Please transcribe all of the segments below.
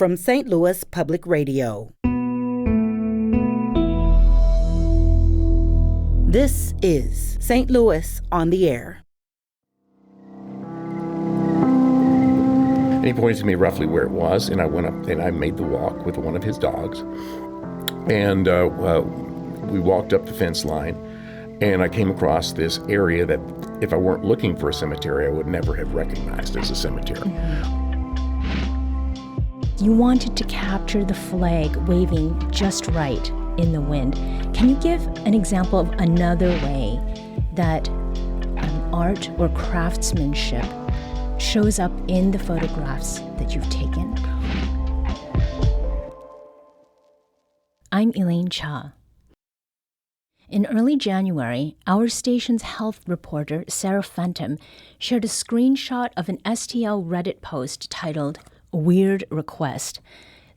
from St. Louis Public Radio. This is St. Louis on the Air. And he pointed to me roughly where it was, and I went up and I made the walk with one of his dogs. And we walked up the fence line, and I came across this area that if I weren't looking for a cemetery, I would never have recognized as a cemetery. You wanted to capture the flag waving just right in the wind. Can you give an example of another way that art or craftsmanship shows up in the photographs that you've taken? I'm Elaine Cha. In early January, our station's health reporter, Sarah Fenton, shared a screenshot of an STL Reddit post titled Weird Request.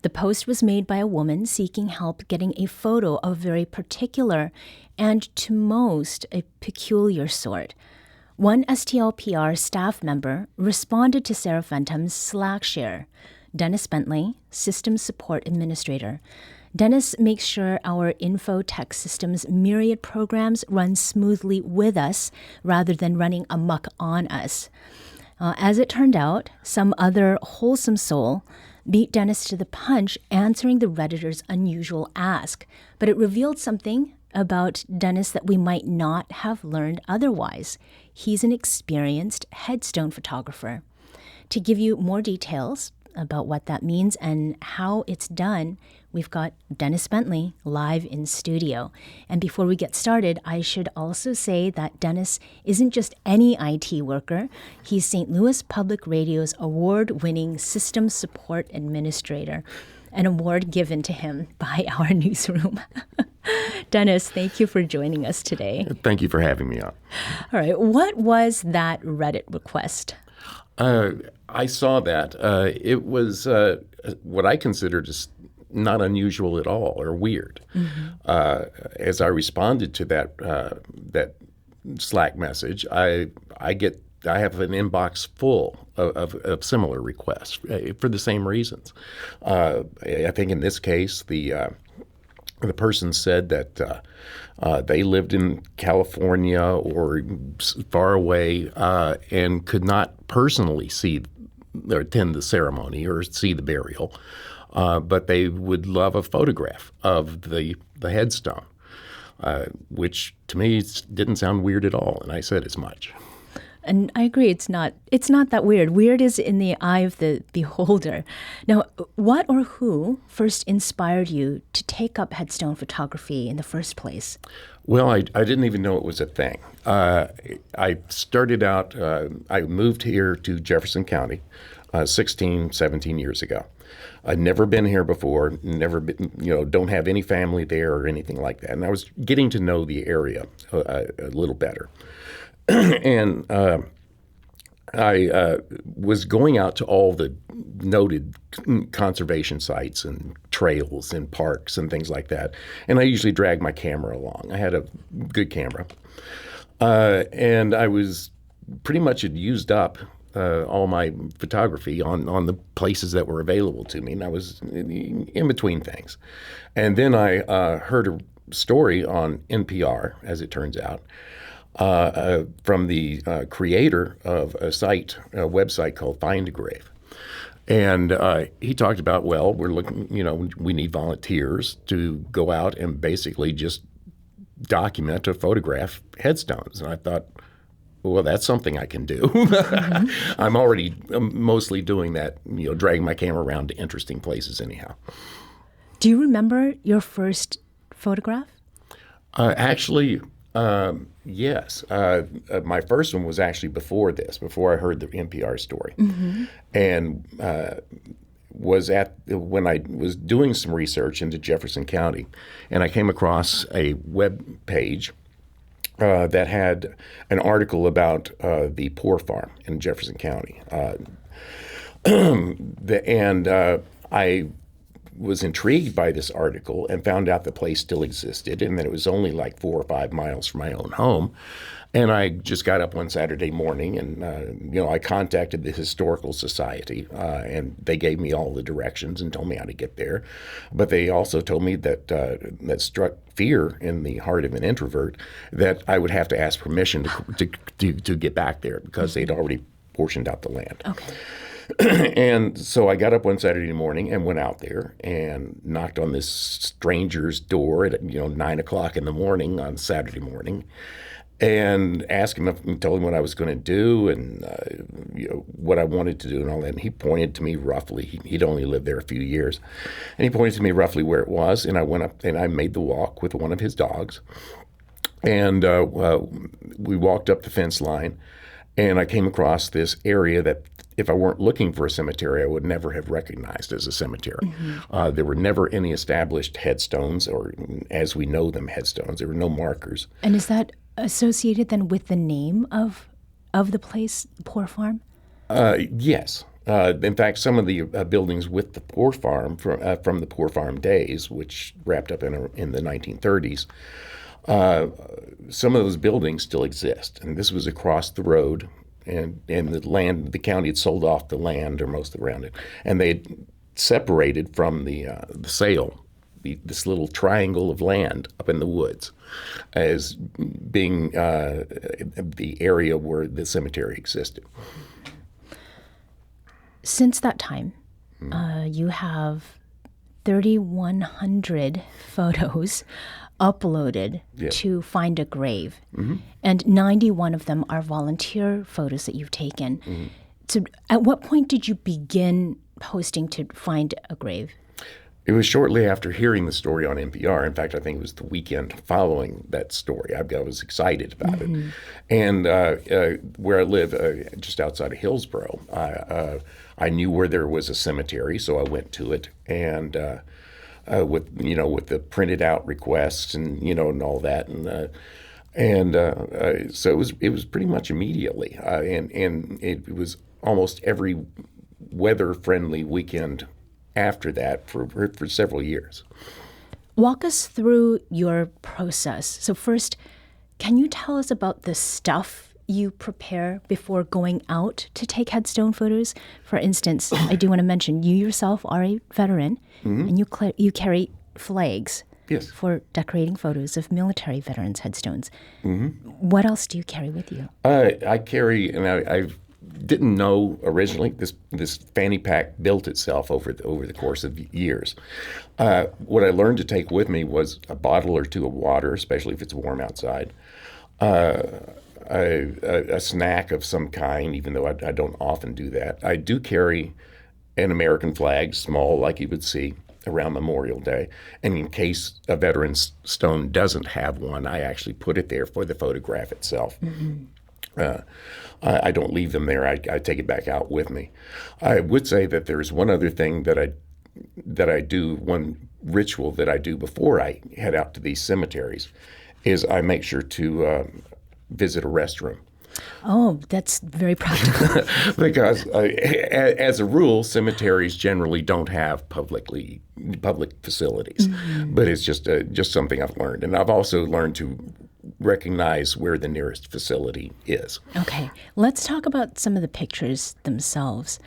The post was made by a woman seeking help getting a photo of a very particular and, to most, a peculiar sort. One STLPR staff member responded to Sarah Fenton's Slack share, Dennis Bentley, Systems Support Administrator. Dennis makes sure our info tech system's myriad programs run smoothly with us rather than running amok on us. As it turned out, some other wholesome soul beat Dennis to the punch answering the Redditor's unusual ask, but it revealed something about Dennis that we might not have learned otherwise. He's an experienced headstone photographer. To give you more details about what that means and how it's done, we've got Dennis Bentley live in studio. And before we get started, I should also say that Dennis isn't just any IT worker. He's St. Louis Public Radio's award-winning Systems Support Administrator, an award given to him by our newsroom. Dennis, thank you for joining us today. Thank you for having me on. All right. What was that Reddit request? I saw that. It was what I considered just not unusual at all or weird. Mm-hmm. As I responded to that Slack message, I have an inbox full of similar requests for the same reasons. I think in this case, the person said that they lived in California or far away and could not personally see or attend the ceremony or see the burial, but they would love a photograph of the headstone, which to me didn't sound weird at all, and I said as much. And I agree, it's not that weird. Weird is in the eye of the beholder. Now, what or who first inspired you to take up headstone photography in the first place? Well, I didn't even know it was a thing. I started out, I moved here to Jefferson County 16, 17 years ago. I'd never been here before, never been, don't have any family there or anything like that. And I was getting to know the area a little better. And I was going out to all the noted conservation sites and trails and parks and things like that. And I usually drag my camera along. I had a good camera. And I was pretty much had used up all my photography on the places that were available to me. And I was in between things. And then I heard a story on NPR, as it turns out, from the creator of a website called FindAGrave. And he talked about, well, we're looking, we need volunteers to go out and basically just document or photograph headstones. And I thought, well, that's something I can do. Mm-hmm. I'm already mostly doing that, dragging my camera around to interesting places anyhow. Do you remember your first photograph? Actually, yes. My first one was actually before I heard the NPR story. Mm-hmm. And was when I was doing some research into Jefferson County, and I came across a web page that had an article about the Poor Farm in Jefferson County. I was intrigued by this article and found out the place still existed and that it was only like 4 or 5 miles from my own home. And I just got up one Saturday morning and, I contacted the Historical Society and they gave me all the directions and told me how to get there. But they also told me that that struck fear in the heart of an introvert that I would have to ask permission to get back there because they'd already portioned out the land. Okay. And so I got up one Saturday morning and went out there and knocked on this stranger's door at 9 o'clock in the morning on Saturday morning, and asked him and told him what I was going to do and what I wanted to do and all that. And he pointed to me roughly. He'd only lived there a few years, and he pointed to me roughly where it was. And I went up and I made the walk with one of his dogs, and we walked up the fence line. And I came across this area that if I weren't looking for a cemetery, I would never have recognized as a cemetery. Mm-hmm. There were never any established headstones, or as we know them, headstones. There were no markers. And is that associated then with the name of the place, Poor Farm? Yes. In fact, some of the buildings with the Poor Farm, from the Poor Farm days, which wrapped up in the 1930s, some of those buildings still exist, and this was across the road, and the county had sold off the land or most around it, and they had separated from the sale this little triangle of land up in the woods as being the area where the cemetery existed. Since that time, you have 3,100 photos uploaded to FindAGrave, and 91 of them are volunteer photos that you've taken. So at what point did you begin posting to FindAGrave? It was shortly after hearing the story on NPR. In fact, I think it was the weekend following that story. I was excited about it. And where I live, just outside of Hillsboro, I knew where there was a cemetery, so I went to it. And with the printed out requests and and all that, so it was pretty much immediately, and it was almost every weather friendly weekend after that for several years. Walk us through your process. So first, can you tell us about the stuff you prepare before going out to take headstone photos? For instance, I do want to mention you yourself are a veteran, and you carry flags for decorating photos of military veterans' headstones. What else do you carry with you? I carry, and I didn't know originally, this fanny pack built itself over the course of years. What I learned to take with me was a bottle or two of water, especially if it's warm outside. A snack of some kind, even though I don't often do that. I do carry an American flag, small like you would see around Memorial Day. And in case a veteran's stone doesn't have one, I actually put it there for the photograph itself. I don't leave them there. I take it back out with me. I would say that there's one other thing that I do, one ritual that I do before I head out to these cemeteries, is I make sure to visit a restroom. Oh, that's very practical. Because as a rule, cemeteries generally don't have public facilities, but it's just something I've learned, and I've also learned to recognize where the nearest facility is. Okay, let's talk about some of the pictures themselves.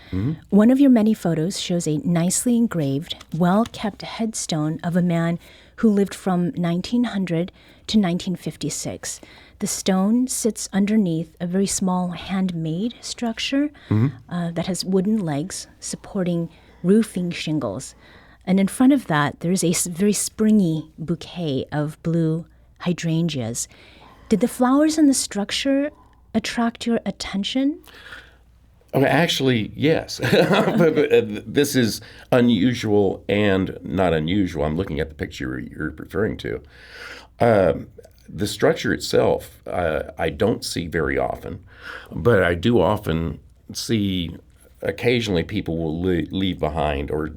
One of your many photos shows a nicely engraved, well-kept headstone of a man who lived from 1900 to 1956. The stone sits underneath a very small handmade structure that has wooden legs supporting roofing shingles. And in front of that, there's a very springy bouquet of blue hydrangeas. Did the flowers in the structure attract your attention? Actually, yes. This is unusual and not unusual. I'm looking at the picture you're referring to. The structure itself, I don't see very often, but I do often see occasionally people will leave behind, or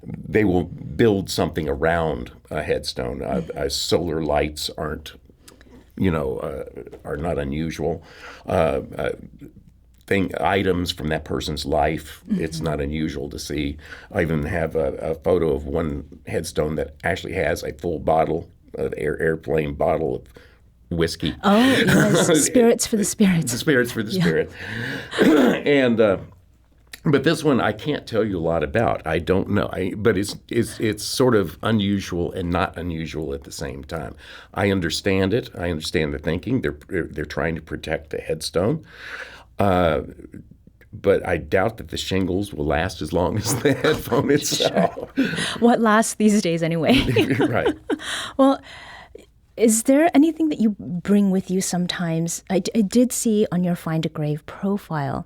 they will build something around a headstone. Solar lights are not unusual. items from that person's life. It's not unusual to see. I even have a photo of one headstone that actually has a full bottle, an airplane bottle of whiskey. Oh, yes, spirits for the spirits. The spirits for the spirit. And but this one I can't tell you a lot about. I don't know. But it's sort of unusual and not unusual at the same time. I understand it. I understand the thinking. They're trying to protect the headstone. But I doubt that the shingles will last as long as the headstone itself. Sure. What lasts these days anyway? Right. Well, is there anything that you bring with you sometimes? I did see on your FindAGrave profile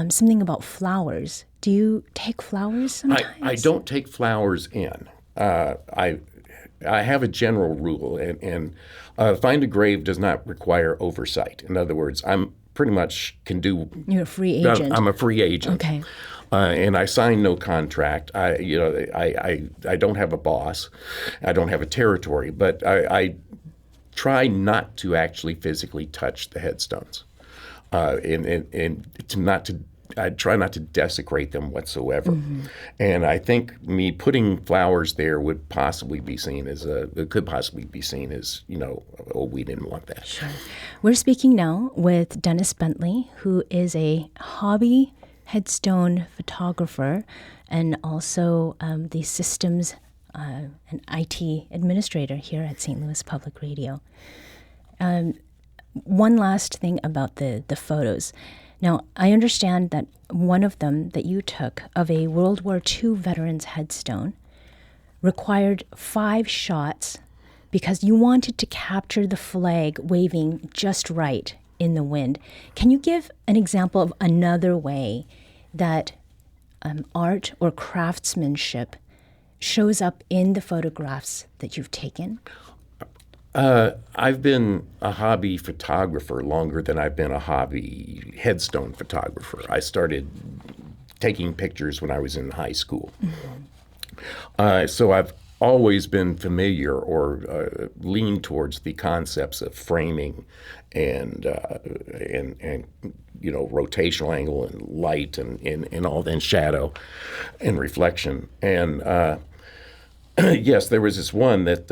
something about flowers. Do you take flowers sometimes? I don't take flowers in. I have a general rule, and FindAGrave does not require oversight. In other words, I'm pretty much can do. You're a free agent. I'm a free agent. Okay. And I sign no contract. I don't have a boss. I don't have a territory, but I try not to actually physically touch the headstones, I try not to desecrate them whatsoever. And I think me putting flowers there could possibly be seen as, oh, we didn't want that. Sure. We're speaking now with Dennis Bentley, who is a hobby headstone photographer and also the systems and IT administrator here at St. Louis Public Radio. One last thing about the photos. Now, I understand that one of them that you took of a World War II veteran's headstone required 5 shots because you wanted to capture the flag waving just right in the wind. Can you give an example of another way that art or craftsmanship shows up in the photographs that you've taken? I've been a hobby photographer longer than I've been a hobby headstone photographer. I started taking pictures when I was in high school. So I've always been familiar or leaned towards the concepts of framing and rotational angle and light and all that, and shadow and reflection. And yes, there was this one that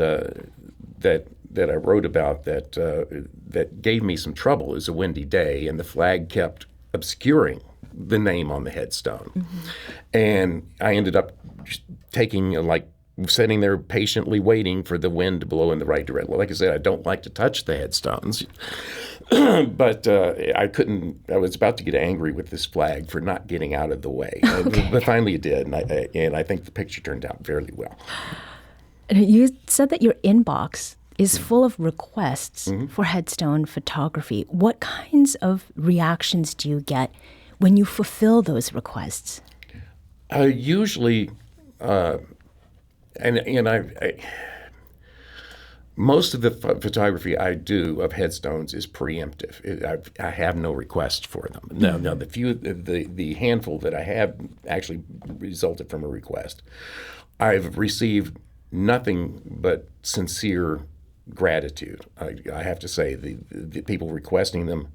I wrote about that gave me some trouble. It was a windy day, and the flag kept obscuring the name on the headstone. And I ended up taking, sitting there patiently waiting for the wind to blow in the right direction. Well, like I said, I don't like to touch the headstones, but I couldn't. I was about to get angry with this flag for not getting out of the way, but finally it did, and I think the picture turned out fairly well. You said that your inbox is full of requests for headstone photography. What kinds of reactions do you get when you fulfill those requests? Usually, most of the photography I do of headstones is preemptive. I have no request for them. Now the handful that I have actually resulted from a request. I've received nothing but sincere gratitude. I have to say the people requesting them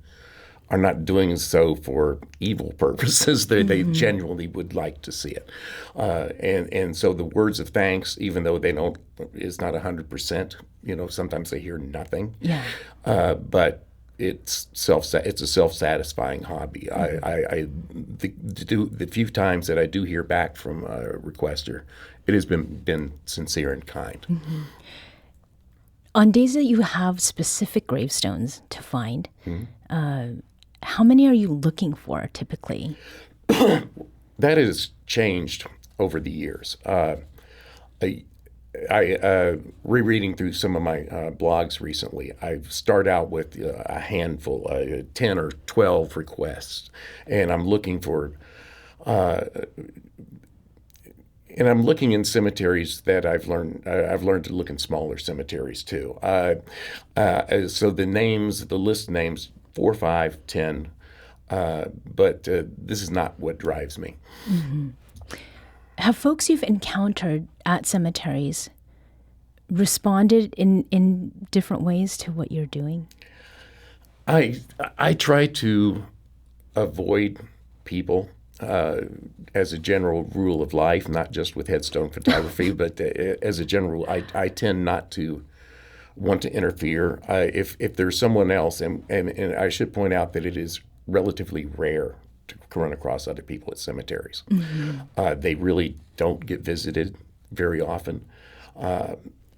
are not doing so for evil purposes. They genuinely would like to see it. And so the words of thanks, even though it's not 100%, sometimes they hear nothing. Yeah. But it's a self-satisfying hobby. The few times that I do hear back from a requester, it has been sincere and kind. On days that you have specific gravestones to find, how many are you looking for typically? That has changed over the years. Rereading through some of my blogs recently, I start out with a handful, 10 or 12 requests, and I'm looking for. And I'm looking in cemeteries that I've learned to look in smaller cemeteries too. So the list names 4, 5, 10, but this is not what drives me. Have folks you've encountered at cemeteries responded in different ways to what you're doing? I try to avoid people as a general rule of life, not just with headstone photography, but as a general rule, I tend not to want to interfere. If there's someone else, and I should point out that it is relatively rare to run across other people at cemeteries. Mm-hmm. They really don't get visited very often.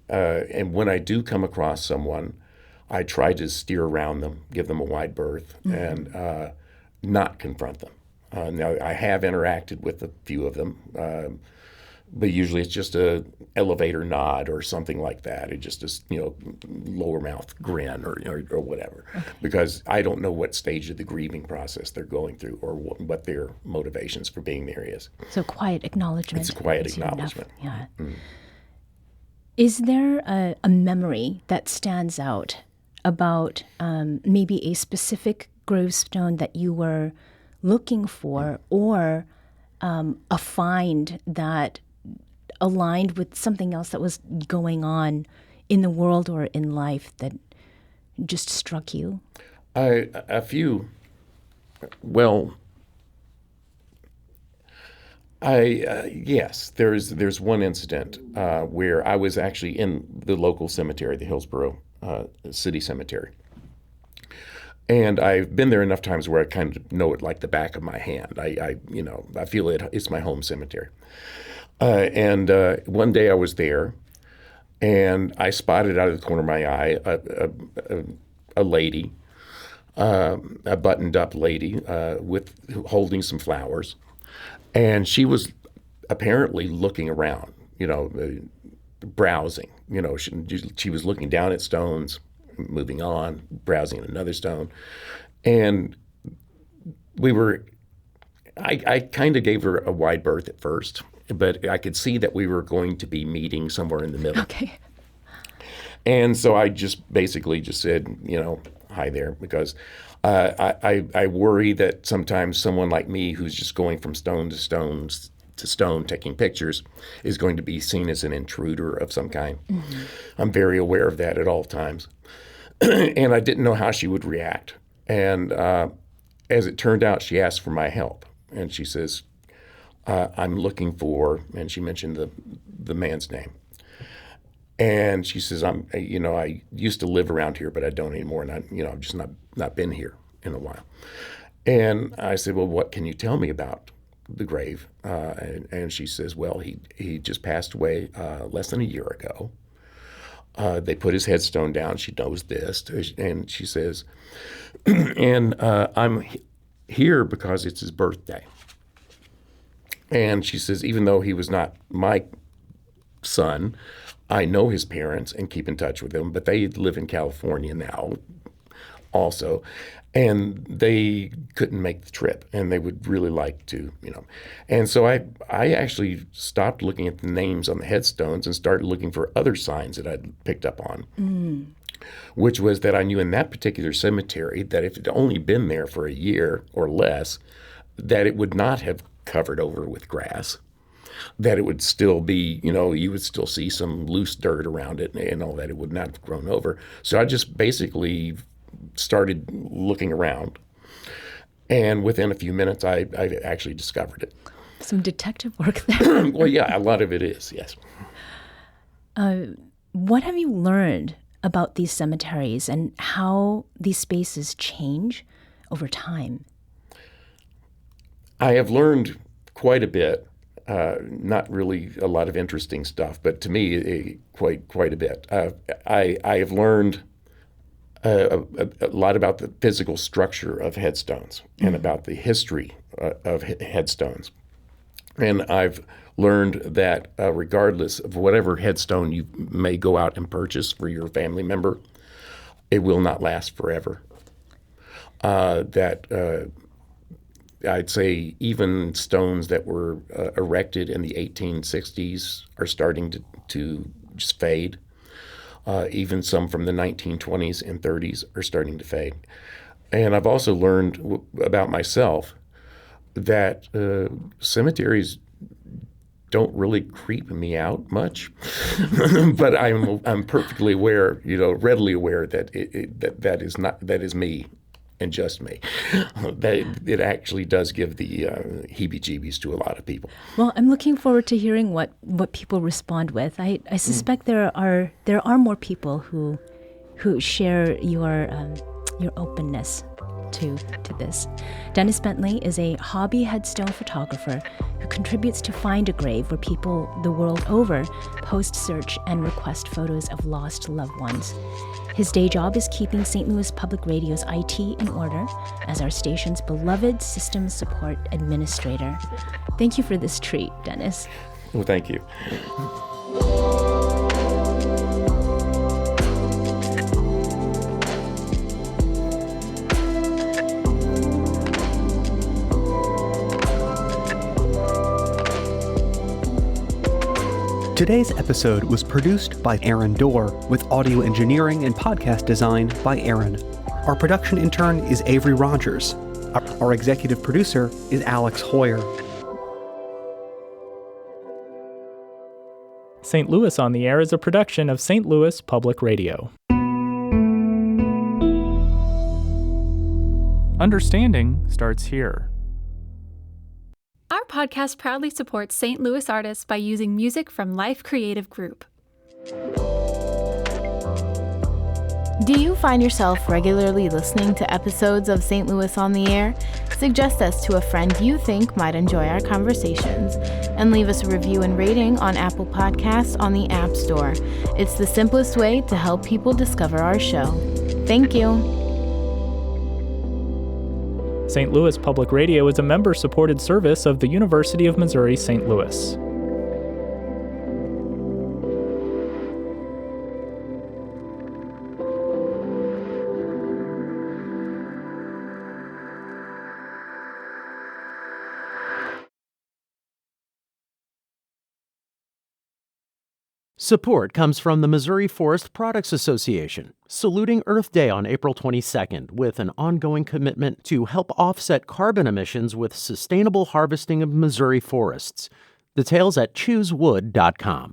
And when I do come across someone, I try to steer around them, give them a wide berth, mm-hmm. and not confront them. Now, I have interacted with a few of them, but usually it's just a elevator nod or something like that. It just is, lower mouth grin or whatever, okay. Because I don't know what stage of the grieving process they're going through or what their motivations for being there is. So quiet acknowledgement. It's a quiet acknowledgement. Yeah. Mm. Is there a memory that stands out about maybe a specific gravestone that you were looking for, or a find that aligned with something else that was going on in the world or in life that just struck you? A few. Well, yes, there's one incident where I was actually in the local cemetery, the Hillsborough City Cemetery. And I've been there enough times where I kind of know it like the back of my hand. I feel it's my home cemetery. And one day I was there, and I spotted out of the corner of my eye a lady, a buttoned-up lady holding some flowers, and she was apparently looking around, browsing. She was looking down at stones, moving on, browsing at another stone. And I kind of gave her a wide berth at first, but I could see that we were going to be meeting somewhere in the middle. Okay. And so I just basically said, hi there, because I worry that sometimes someone like me who's just going from stone to stone taking pictures is going to be seen as an intruder of some kind. Mm-hmm. I'm very aware of that at all times. And I didn't know how she would react. And as it turned out, she asked for my help. And she says, I'm looking for, and she mentioned the man's name. And she says, I used to live around here, but I don't anymore. And I've just not been here in a while. And I said, well, what can you tell me about the grave? And she says, well, he just passed away less than a year ago. They put his headstone down. She knows this. And she says, and I'm here because it's his birthday. And she says, even though he was not my son, I know his parents and keep in touch with them, but they live in California now also. And they couldn't make the trip, and they would really like to, And so I actually stopped looking at the names on the headstones and started looking for other signs that I'd picked up on, which was that I knew in that particular cemetery that if it had only been there for a year or less, that it would not have covered over with grass, that it would still be, you would still see some loose dirt around it and all that. It would not have grown over. So I just basically started looking around, and within a few minutes, I actually discovered it. Some detective work there. Well, yeah, a lot of it is, yes. What have you learned about these cemeteries and how these spaces change over time? I have learned quite a bit. Not really a lot of interesting stuff, but to me, quite a bit. I have learned a lot about the physical structure of headstones and about the history of headstones. And I've learned that regardless of whatever headstone you may go out and purchase for your family member, it will not last forever. I'd say even stones that were erected in the 1860s are starting to just fade. Even some from the 1920s and 30s are starting to fade. And I've also learned about myself that cemeteries don't really creep me out much, but I'm perfectly aware, readily aware that that is me, and just me. It actually does give the heebie-jeebies to a lot of people. Well, I'm looking forward to hearing what people respond with. I suspect there are more people who share your openness to this. Dennis Bentley is a hobby headstone photographer who contributes to FindAGrave, where people the world over post, search, and request photos of lost loved ones. His day job is keeping St. Louis Public Radio's IT in order as our station's beloved systems support administrator. Thank you for this treat, Dennis. Well, thank you. Today's episode was produced by Aaron Dorr, with audio engineering and podcast design by Aaron. Our production intern is Avery Rogers. Our executive producer is Alex Hoyer. St. Louis on the Air is a production of St. Louis Public Radio. Understanding starts here. Our podcast proudly supports St. Louis artists by using music from Life Creative Group. Do you find yourself regularly listening to episodes of St. Louis on the Air? Suggest us to a friend you think might enjoy our conversations, and leave us a review and rating on Apple Podcasts on the App Store. It's the simplest way to help people discover our show. Thank you. St. Louis Public Radio is a member-supported service of the University of Missouri St. Louis. Support comes from the Missouri Forest Products Association, saluting Earth Day on April 22nd with an ongoing commitment to help offset carbon emissions with sustainable harvesting of Missouri forests. Details at choosewood.com.